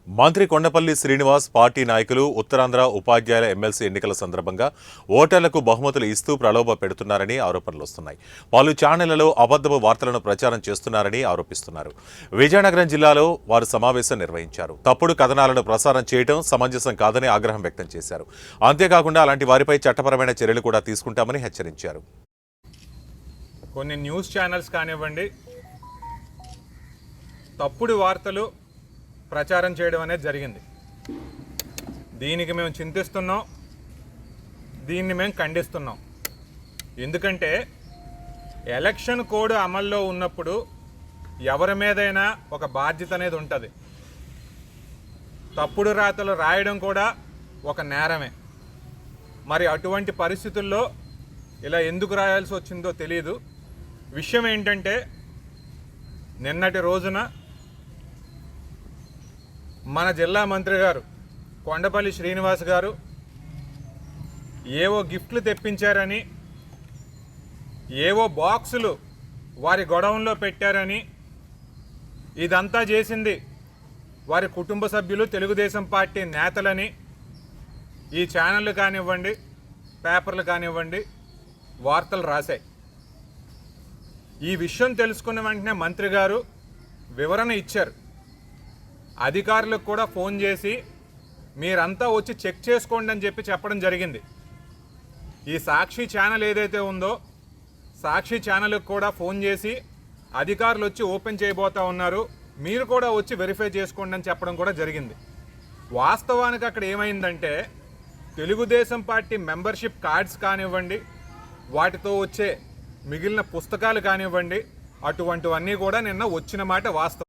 మంత్రి కొండపల్లి శ్రీనివాస్ పార్టీ నాయకులు ఉత్తరాంధ్ర ఉపాధ్యాయుల ఎమ్మెల్సీ ఎన్నికల సందర్భంగా ఓటర్లకు బహుమతులు ఇస్తూ ప్రలోభ పెడుతున్నారని ఆరోపణలు వస్తున్నాయి. పలు ఛానళ్లలో అబద్ధపు వార్తలను ప్రచారం చేస్తున్నారని ఆరోపిస్తున్నారు. విజయనగరం జిల్లాలో వారు సమావేశం నిర్వహించారు. తప్పుడు కథనాలను ప్రసారం చేయడం సమంజసం కాదని ఆగ్రహం వ్యక్తం చేశారు. అంతేకాకుండా అలాంటి వారిపై చట్టపరమైన చర్యలు కూడా తీసుకుంటామని హెచ్చరించారు. కొన్ని న్యూస్ ఛానల్స్ కానివ్వండి, తప్పుడు వార్తలు ప్రచారం చేయడం అనేది జరిగింది. దీనికి మేము చింతిస్తున్నాం, దీన్ని మేము ఖండిస్తున్నాం. ఎందుకంటే ఎలక్షన్ కోడ్ అమల్లో ఉన్నప్పుడు ఎవరి మీదైనా ఒక బాధ్యత అనేది ఉంటుంది. తప్పుడు రాతలు రాయడం కూడా ఒక నేరమే. మరి అటువంటి పరిస్థితుల్లో ఇలా ఎందుకు రాయాల్సి వచ్చిందో తెలియదు. విషయం ఏంటంటే, నిన్నటి రోజున మన జిల్లా మంత్రి గారు కొండపల్లి శ్రీనివాస్ గారు ఏవో గిఫ్ట్లు తెప్పించారని, ఏవో బాక్సులు వారి గొడవంలో పెట్టారని, ఇదంతా చేసింది వారి కుటుంబ సభ్యులు, తెలుగుదేశం పార్టీ నేతలని ఈ ఛానళ్ళు కానివ్వండి, పేపర్లు కానివ్వండి వార్తలు రాశాయి. ఈ విషయం తెలుసుకున్న వెంటనే మంత్రి గారు వివరణ ఇచ్చారు. అధికారులకు కూడా ఫోన్ చేసి మీరంతా వచ్చి చెక్ చేసుకోండి అని చెప్పడం జరిగింది. ఈ సాక్షి ఛానల్ ఏదైతే ఉందో, సాక్షి ఛానల్కి కూడా ఫోన్ చేసి అధికారులు వచ్చి ఓపెన్ చేయబోతా ఉన్నారు, మీరు కూడా వచ్చి వెరిఫై చేసుకోండి అని చెప్పడం కూడా జరిగింది. వాస్తవానికి అక్కడ ఏమైందంటే, తెలుగుదేశం పార్టీ మెంబర్షిప్ కార్డ్స్ కానివ్వండి, వాటితో వచ్చే మిగిలిన పుస్తకాలు కానివ్వండి, అటువంటివన్నీ కూడా నిన్న వచ్చిన మాట వాస్తవం.